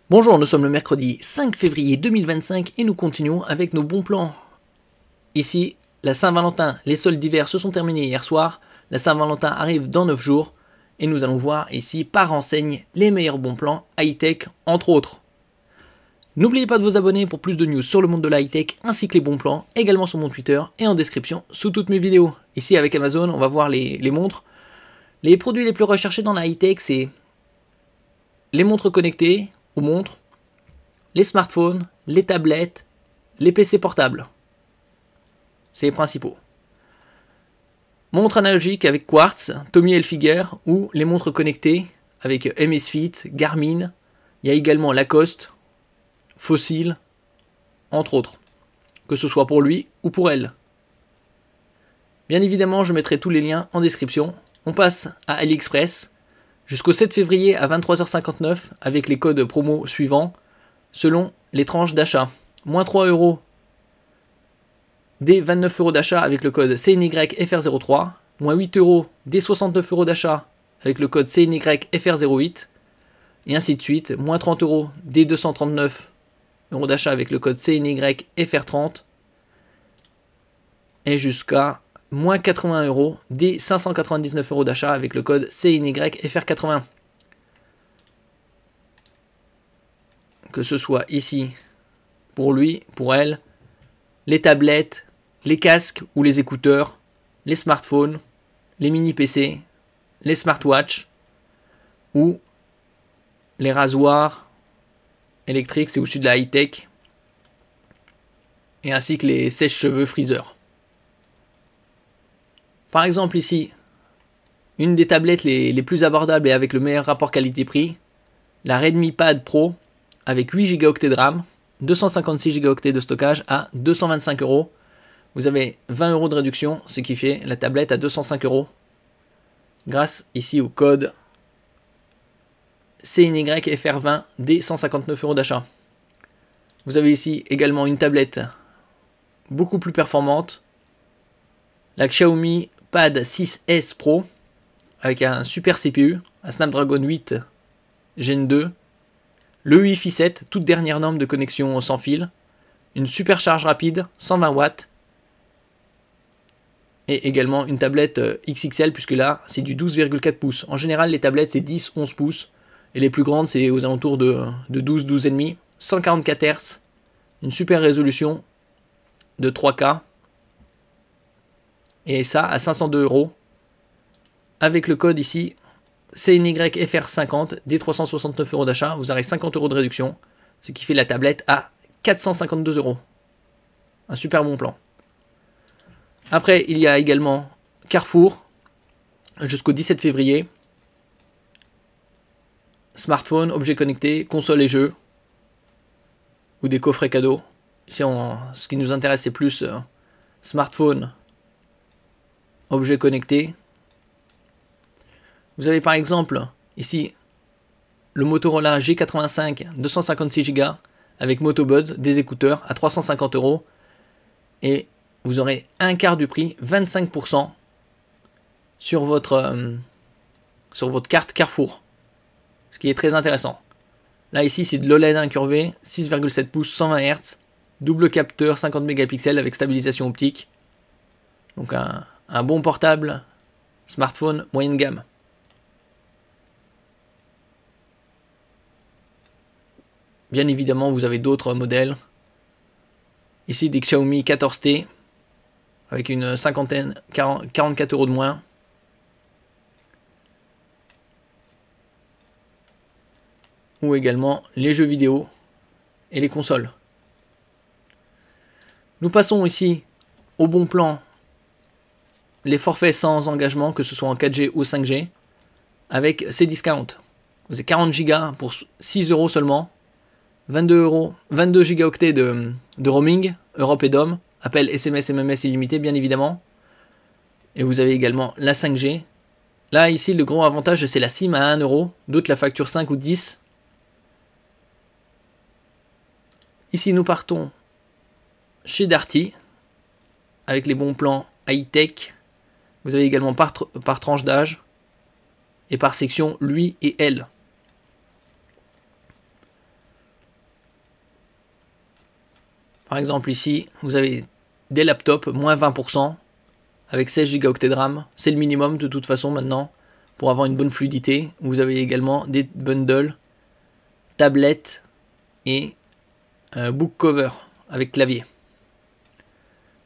Bonjour, nous sommes le mercredi 5 février 2025 et nous continuons avec nos bons plans. Ici, la Saint-Valentin, les soldes d'hiver se sont terminés hier soir, la Saint-Valentin arrive dans 9 jours et nous allons voir ici par enseigne les meilleurs bons plans high-tech entre autres. N'oubliez pas de vous abonner pour plus de news sur le monde de la high-tech ainsi que les bons plans, également sur mon Twitter et en description sous toutes mes vidéos. Ici avec Amazon, on va voir les montres. Les produits les plus recherchés dans la high-tech, c'est les montres connectées aux montres, les smartphones, les tablettes, les PC portables. C'est les principaux. Montres analogiques avec Quartz, Tommy Hilfiger ou les montres connectées avec Amazfit, Garmin. Il y a également Lacoste, Fossil, entre autres. Que ce soit pour lui ou pour elle. Bien évidemment, je mettrai tous les liens en description. On passe à AliExpress. Jusqu'au 7 février à 23h59 avec les codes promo suivants selon les tranches d'achat. Moins 3 euros dès 29 euros d'achat avec le code CNYFR03. Moins 8 euros dès 69 euros d'achat avec le code CNYFR08. Et ainsi de suite. Moins 30 euros dès 239 euros d'achat avec le code CNYFR30. Et jusqu'à moins 80 euros dès 599 euros d'achat avec le code CNYFR80. Que ce soit ici pour lui, pour elle, les tablettes, les casques ou les écouteurs, les smartphones, les mini PC, les smartwatches ou les rasoirs électriques, c'est aussi de la high-tech, et ainsi que les sèche-cheveux freezer. Par exemple ici, une des tablettes les plus abordables et avec le meilleur rapport qualité-prix, la Redmi Pad Pro avec 8 Go de RAM, 256 Go de stockage à 225 euros. Vous avez 20 euros de réduction, ce qui fait la tablette à 205 euros. Grâce ici au code CNYFR20 dès 159 euros d'achat. Vous avez ici également une tablette beaucoup plus performante, la Xiaomi Pad 6S Pro avec un super CPU, un Snapdragon 8 Gen 2, le Wi-Fi 7, toute dernière norme de connexion sans fil, une super charge rapide, 120 watts, et également une tablette XXL, puisque là, c'est du 12,4 pouces. En général, les tablettes, c'est 10-11 pouces, et les plus grandes, c'est aux alentours de 12-12,5, 144 Hz, une super résolution de 3K, et ça à 502 euros, avec le code ici, CNYFR50, dès 369 euros d'achat, vous aurez 50 euros de réduction, ce qui fait la tablette à 452 euros. Un super bon plan. Après, il y a également Carrefour, jusqu'au 17 février. Smartphone, objets connectés, consoles et jeux, ou des coffrets cadeaux. Ici, ce qui nous intéresse, c'est plus smartphone, objets connectés. Vous avez par exemple ici le Motorola G85 256 Go avec Motobuzz, des écouteurs à 350 euros. Et vous aurez un quart du prix, 25% sur votre carte Carrefour. Ce qui est très intéressant. Là ici c'est de l'OLED incurvé, 6,7 pouces, 120 Hz, double capteur 50 mégapixels avec stabilisation optique. Donc un bon portable, smartphone moyenne gamme. Bien évidemment, vous avez d'autres modèles. Ici, des Xiaomi 14T avec une cinquantaine, 44 euros de moins. Ou également les jeux vidéo et les consoles. Nous passons ici au bon plan les forfaits sans engagement, que ce soit en 4G ou 5G, avec ces discounts. Vous avez 40 Go pour 6 euros seulement. 22 gigaoctets de roaming, Europe et DOM, appel SMS, MMS illimité bien évidemment. Et vous avez également la 5G. Là ici le gros avantage c'est la SIM à 1 euro, d'autres la facture 5 ou 10. Ici nous partons chez Darty avec les bons plans high-tech. Vous avez également par tranche d'âge et par section lui et elle. Par exemple ici, vous avez des laptops moins 20% avec 16 Go de RAM. C'est le minimum de toute façon maintenant pour avoir une bonne fluidité. Vous avez également des bundles, tablettes et book cover avec clavier.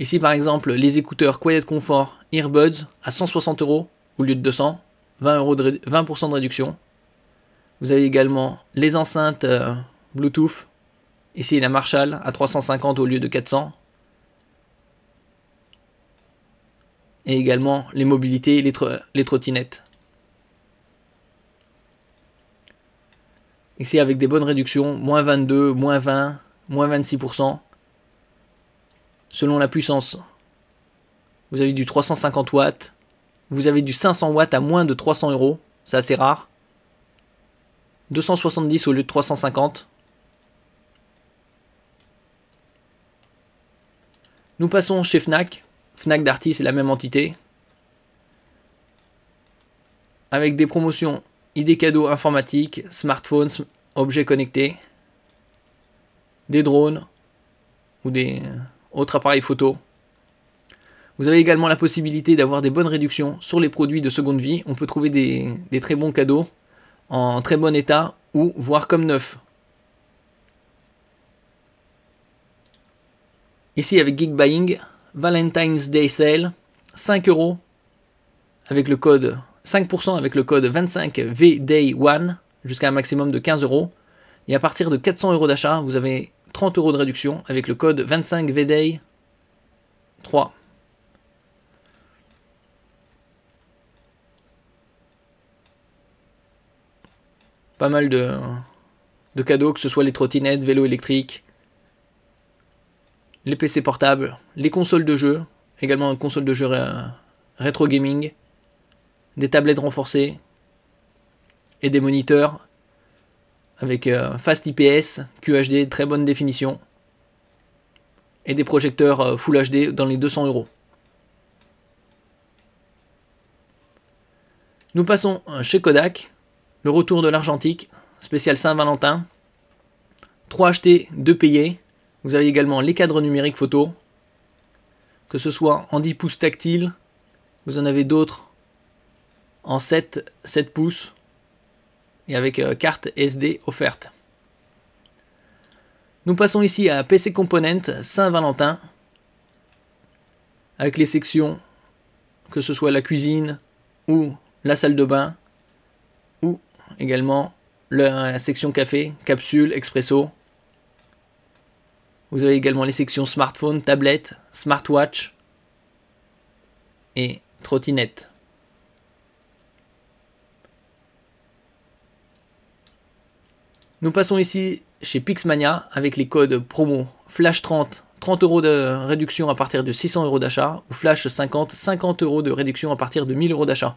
Ici par exemple les écouteurs Quiet Comfort Earbuds à 160 € au lieu de 200, 20% de réduction. Vous avez également les enceintes Bluetooth. Ici la Marshall à 350 au lieu de 400. Et également les mobilités et les trottinettes. Ici avec des bonnes réductions, moins 22, moins 20, moins 26%. Selon la puissance, vous avez du 350 watts. Vous avez du 500 watts à moins de 300 €. C'est assez rare. 270 au lieu de 350. Nous passons chez Fnac. Fnac Darty, c'est la même entité. Avec des promotions, idées cadeaux informatiques, smartphones, objets connectés, des drones ou des autres appareils photo. Vous avez également la possibilité d'avoir des bonnes réductions sur les produits de seconde vie. On peut trouver des très bons cadeaux en très bon état ou voire comme neuf. Ici avec Geek Buying, Valentine's Day Sale, 5 € avec le code 5% avec le code 25VDAY1 jusqu'à un maximum de 15 €. Et à partir de 400 € d'achat, vous avez 30 € de réduction avec le code 25VDAY3. Pas mal de cadeaux, que ce soit les trottinettes, vélos électriques, les PC portables, les consoles de jeux, également une console de jeux rétro gaming, des tablettes renforcées et des moniteurs avec Fast IPS, QHD, très bonne définition et des projecteurs Full HD dans les 200 €. Nous passons chez Kodak, le retour de l'argentique, spécial Saint-Valentin, 3 achetés, 2 payés. Vous avez également les cadres numériques photo, que ce soit en 10 pouces tactile, vous en avez d'autres en 7 pouces et avec carte SD offerte. Nous passons ici à PC Component Saint-Valentin avec les sections, que ce soit la cuisine ou la salle de bain ou également la section café, capsule, expresso. Vous avez également les sections smartphone, tablette, smartwatch et trottinette. Nous passons ici chez Pixmania avec les codes promo Flash 30, 30 € de réduction à partir de 600 € d'achat, ou Flash 50, 50 € de réduction à partir de 1000 € d'achat.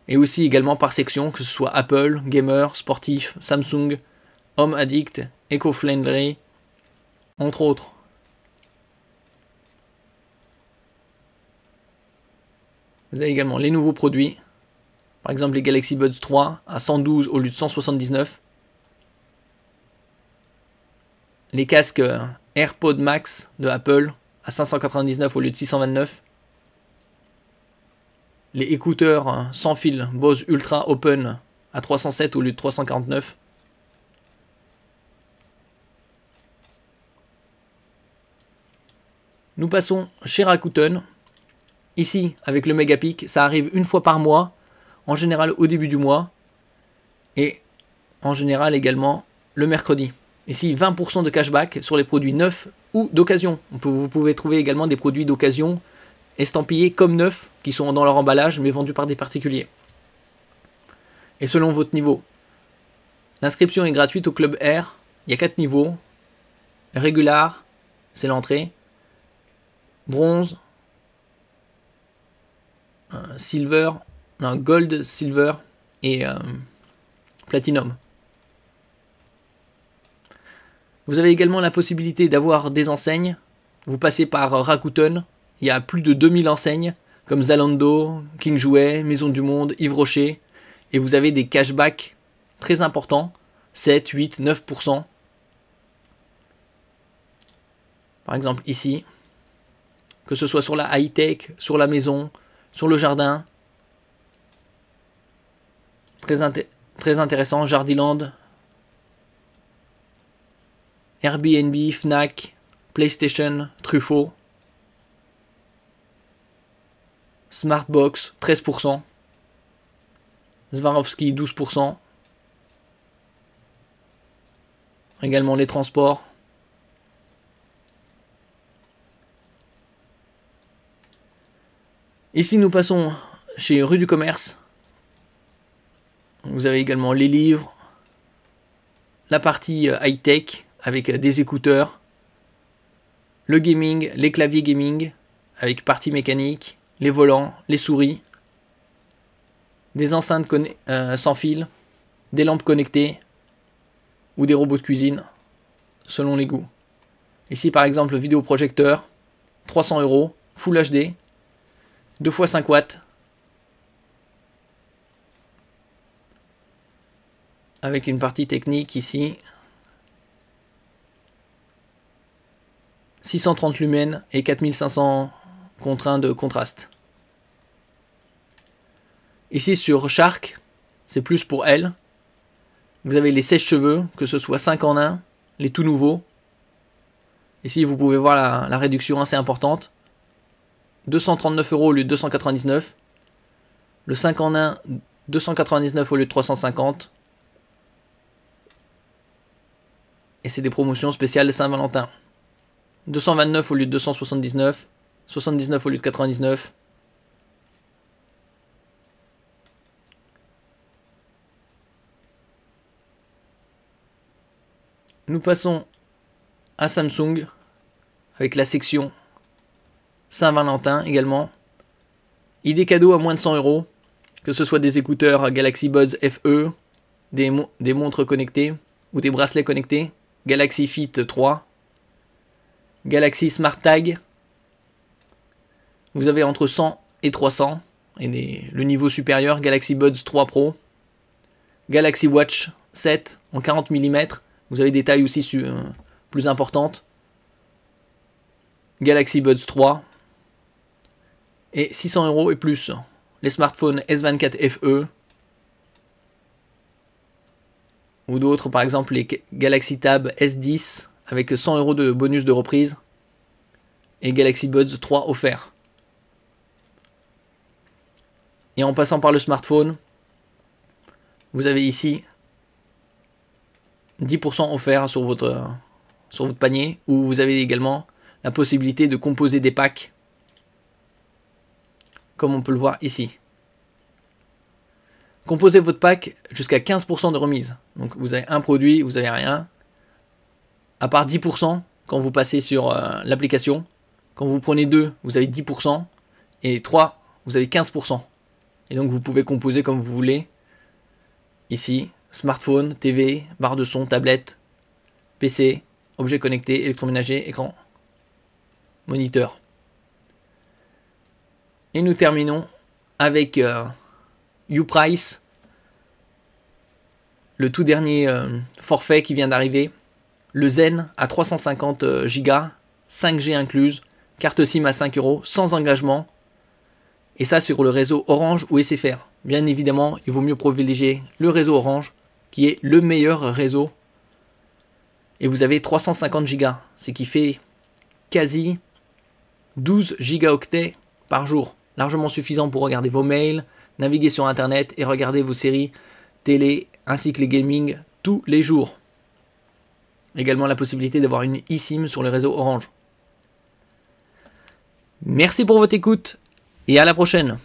Et aussi également par section, que ce soit Apple, Gamer, Sportif, Samsung, Home Addict, Eco-Friendly, entre autres. Vous avez également les nouveaux produits, par exemple les Galaxy Buds 3 à 112 au lieu de 179. Les casques AirPod Max de Apple à 599 au lieu de 629. Les écouteurs sans fil Bose Ultra Open à 307 au lieu de 349. Nous passons chez Rakuten. Ici, avec le Megapic, ça arrive une fois par mois, en général au début du mois, et en général également le mercredi. Ici, 20% de cashback sur les produits neufs ou d'occasion. Vous pouvez trouver également des produits d'occasion estampillés comme neufs, qui sont dans leur emballage, mais vendus par des particuliers. Et selon votre niveau. L'inscription est gratuite au Club R. Il y a 4 niveaux. Régular, c'est l'entrée. Bronze, silver, gold, silver et platinum. Vous avez également la possibilité d'avoir des enseignes. Vous passez par Rakuten. Il y a plus de 2000 enseignes comme Zalando, King Jouet, Maison du Monde, Yves Rocher. Et vous avez des cashbacks très importants, 7, 8, 9%. Par exemple ici, que ce soit sur la high-tech, sur la maison, sur le jardin. Très intéressant, Jardiland, Airbnb, Fnac, PlayStation, Truffaut, Smartbox, 13%, Swarovski, 12%, également les transports, ici nous passons chez Rue du Commerce. Vous avez également les livres, la partie high-tech avec des écouteurs, le gaming, les claviers gaming avec partie mécanique, les volants, les souris, des enceintes sans fil, des lampes connectées ou des robots de cuisine selon les goûts. Ici par exemple le vidéoprojecteur, 300 €, Full HD, 2 x 5 watts, avec une partie technique ici, 630 lumens et 4500 contraints de contraste. Ici sur Shark, c'est plus pour elle. Vous avez les sèche-cheveux, que ce soit 5 en 1, les tout nouveaux. Ici vous pouvez voir la réduction assez importante. 239 € au lieu de 299. Le 5 en 1, 299 au lieu de 350. Et c'est des promotions spéciales de Saint-Valentin. 229 au lieu de 279. 79 au lieu de 99. Nous passons à Samsung avec la section Saint-Valentin également. Idée cadeau à moins de 100 €, que ce soit des écouteurs Galaxy Buds FE, des montres connectées ou des bracelets connectés, Galaxy Fit 3, Galaxy Smart Tag. Vous avez entre 100 et 300, et le niveau supérieur Galaxy Buds 3 Pro, Galaxy Watch 7 en 40 mm. Vous avez des tailles aussi plus importantes. Galaxy Buds 3. Et 600 € et plus. Les smartphones S24 FE. Ou d'autres, par exemple les Galaxy Tab S10 avec 100 € de bonus de reprise. Et Galaxy Buds 3 offert. Et en passant par le smartphone, vous avez ici 10% offert sur votre panier, où vous avez également la possibilité de composer des packs, comme on peut le voir ici. Composez votre pack jusqu'à 15% de remise. Donc vous avez un produit, vous n'avez rien, à part 10% quand vous passez sur l'application. Quand vous prenez 2, vous avez 10%, et 3, vous avez 15%. Et donc vous pouvez composer comme vous voulez. Ici, smartphone, TV, barre de son, tablette, PC, objets connectés, électroménager, écran, moniteur. Et nous terminons avec Uprice, le tout dernier forfait qui vient d'arriver. Le Zen à 350 Go, 5G incluse, carte SIM à 5 €, sans engagement. Et ça sur le réseau Orange ou SFR. Bien évidemment, il vaut mieux privilégier le réseau Orange, qui est le meilleur réseau. Et vous avez 350 Go, ce qui fait quasi 12 gigaoctets par jour. Largement suffisant pour regarder vos mails, naviguer sur internet et regarder vos séries télé ainsi que les gaming tous les jours. Également la possibilité d'avoir une eSIM sur le réseau Orange. Merci pour votre écoute et à la prochaine.